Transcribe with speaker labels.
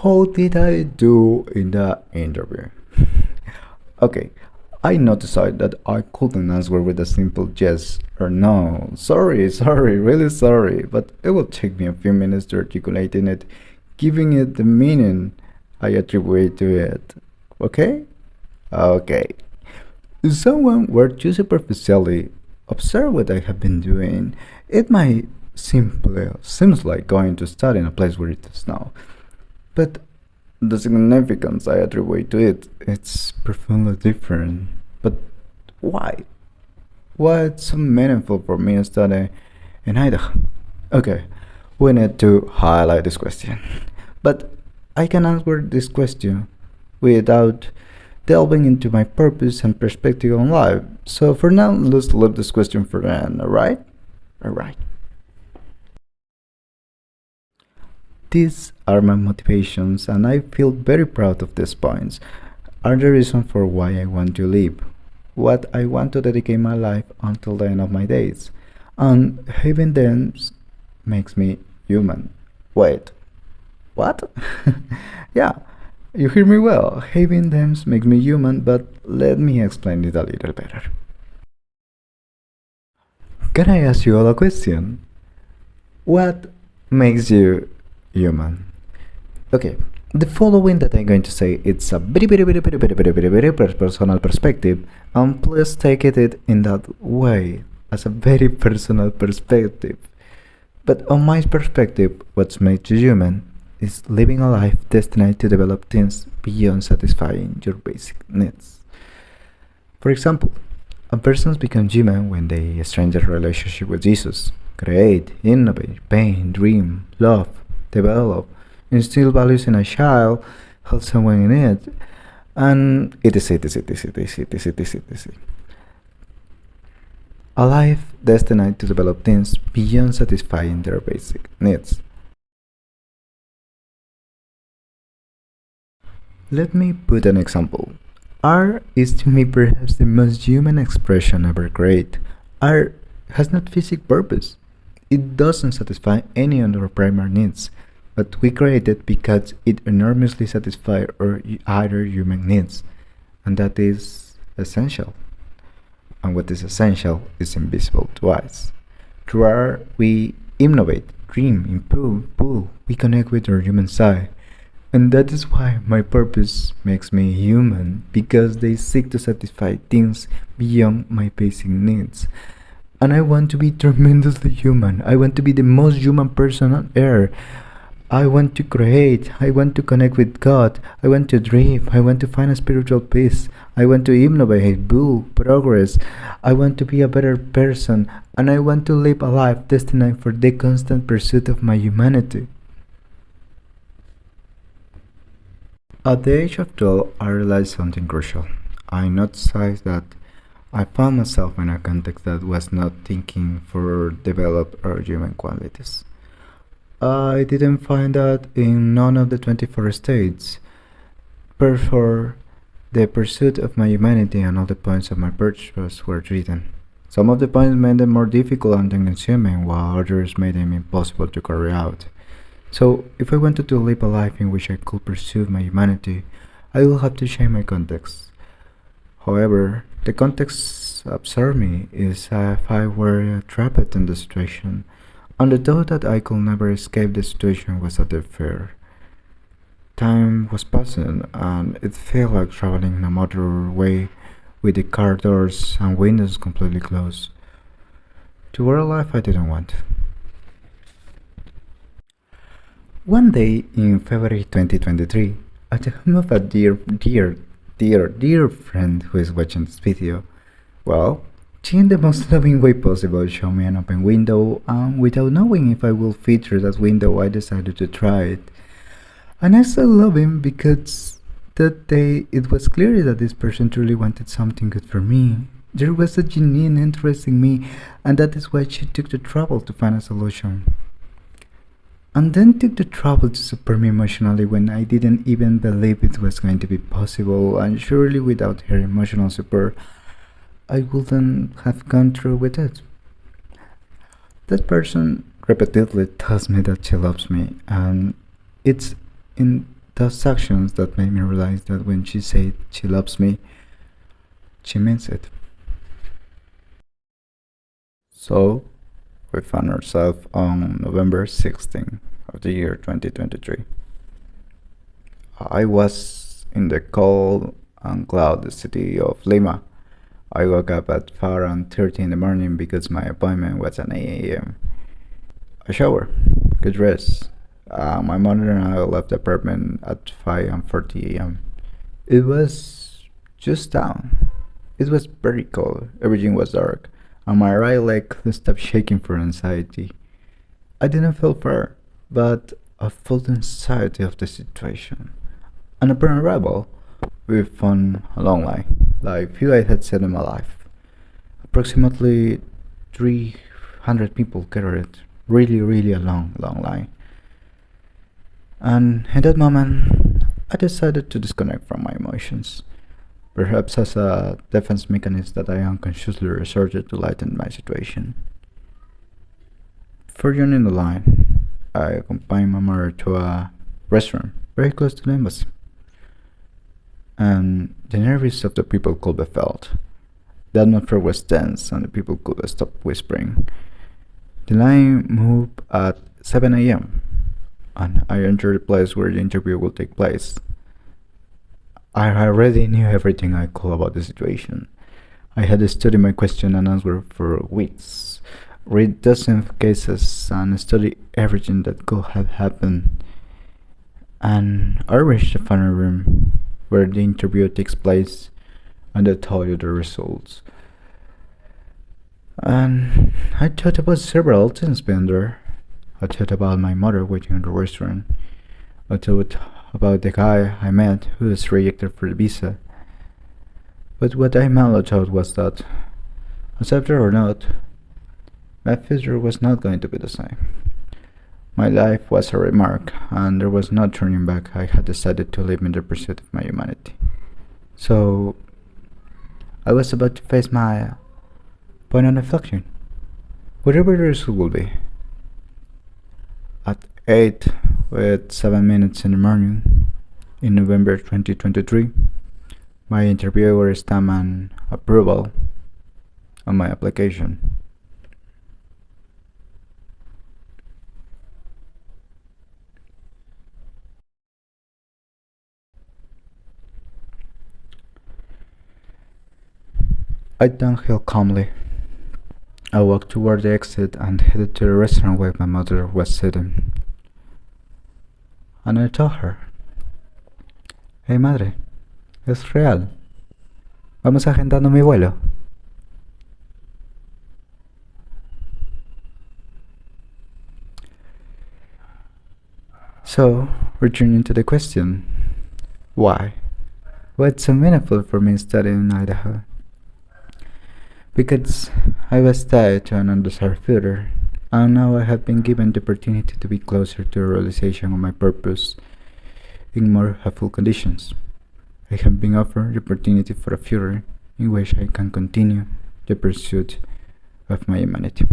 Speaker 1: How did I do in the interview? Okay, I noticed that I couldn't answer with a simple yes or no. Sorry, really sorry, but it will take me a few minutes to articulating it, giving it the meaning I attribute to it. Okay? Okay. If someone were to superficially observe what I have been doing, it might simply seems like going to study in a place where it is now. But the significance I attribute to it, it's profoundly different. But why? Why it's so meaningful for me to study in Idaho? Okay, we need to highlight this question. But I can answer this question without delving into my purpose and perspective on life. So for now, let's leave this question for then, alright? Alright. These are my motivations, and I feel very proud of these points. Are the reason for why I want to live, what I want to dedicate my life until the end of my days, and having them makes me human. Wait, what? Yeah, you hear me well. Having them makes me human, but let me explain it a little better. Can I ask you all a question? What makes you human? Okay, the following that I'm going to say, it's a very personal perspective, and please take it in that way, as a very personal perspective. But on my perspective, what makes you human is living a life destined to develop things beyond satisfying your basic needs. For example, a person becomes human when they strengthen their relationship with Jesus, create, innovate, paint, dream, love, develop, instill values in a child, help someone in need, and etc. A life destined to develop things beyond satisfying their basic needs. Let me put an example. Art is to me perhaps the most human expression ever created. Art has not physical purpose. It doesn't satisfy any of our primary needs, but we create it because it enormously satisfies our other human needs, and that is essential. And what is essential is invisible to us. Through art, we innovate, dream, improve, pull, we connect with our human side. And that is why my purpose makes me human, because they seek to satisfy things beyond my basic needs. And I want to be tremendously human. I want to be the most human person on earth. I want to create. I want to connect with God. I want to dream. I want to find a spiritual peace. I want to innovate, build, progress. I want to be a better person. And I want to live a life destined for the constant pursuit of my humanity. At the age of 12, I realized something crucial. I noticed that I found myself in a context that was not thinking for developed or human qualities. I didn't find that in none of the 24 states. Therefore, the pursuit of my humanity and all the points of my purpose were written. Some of the points made them more difficult and time-consuming, while others made them impossible to carry out. So, if I wanted to live a life in which I could pursue my humanity, I will have to change my context. However, the context absorbed me is as if I were trapped in the situation, and the thought that I could never escape the situation was a deep fear. Time was passing, and it felt like traveling in a motorway with the car doors and windows completely closed. To wear a life I didn't want. One day in February 2023, at the home of a dear friend who is watching this video, well, she in the most loving way possible showed me an open window, and without knowing if I will fit through that window, I decided to try it. And I still love him because that day it was clear that this person truly wanted something good for me. There was a genuine interest in me, and that is why she took the trouble to find a solution. And then took the trouble to support me emotionally when I didn't even believe it was going to be possible, and surely without her emotional support, I wouldn't have gone through with it. That person repeatedly tells me that she loves me, and it's in those actions that made me realize that when she said she loves me, she means it. So, we found ourselves on November 16th of the year 2023. I was in the cold and cloudy city of Lima. I woke up at 4:30 in the morning because my appointment was at 8 a.m. I showered, get dressed. My mother and I left the apartment at 5:40 a.m. It was just dawn. It was very cold. Everything was dark, and my right leg stopped shaking for anxiety. I didn't feel fear, but I felt the anxiety of the situation. And upon arrival, we found a long line, like few I had seen in my life. Approximately 300 people gathered. Really a long line. And in that moment, I decided to disconnect from my emotions. Perhaps as a defense mechanism that I unconsciously resorted to lighten my situation. Further in the line, I accompanied my mother to a restaurant very close to the embassy. And the nerves of the people could be felt. The atmosphere was tense and the people could stop whispering. The line moved at 7 a.m. and I entered the place where the interview will take place. I already knew everything I could about the situation. I had studied my question and answer for weeks, read dozens of cases, and studied everything that could have happened. And I reached the final room where the interview takes place, and I told you the results. And I thought about several things being there. I thought about my mother waiting in the restaurant. I thought about the guy I met who was rejected for the visa. But what I mainly thought was that, accept it or not, my future was not going to be the same. My life was a remark, and there was no turning back. I had decided to live in the pursuit of my humanity. So, I was about to face my point of inflection, whatever the result will be. At 8 with 7 minutes in the morning, in November 2023, my interviewer stamped an approval on my application. I downhill calmly. I walked toward the exit and headed to the restaurant where my mother was sitting. And I told her, "Hey madre, es real. Vamos agendando mi vuelo." So, returning to the question, why? What's so meaningful for me studying in Idaho? Because I was tied to an undeserved future, and now I have been given the opportunity to be closer to the realization of my purpose in more helpful conditions. I have been offered the opportunity for a future in which I can continue the pursuit of my humanity.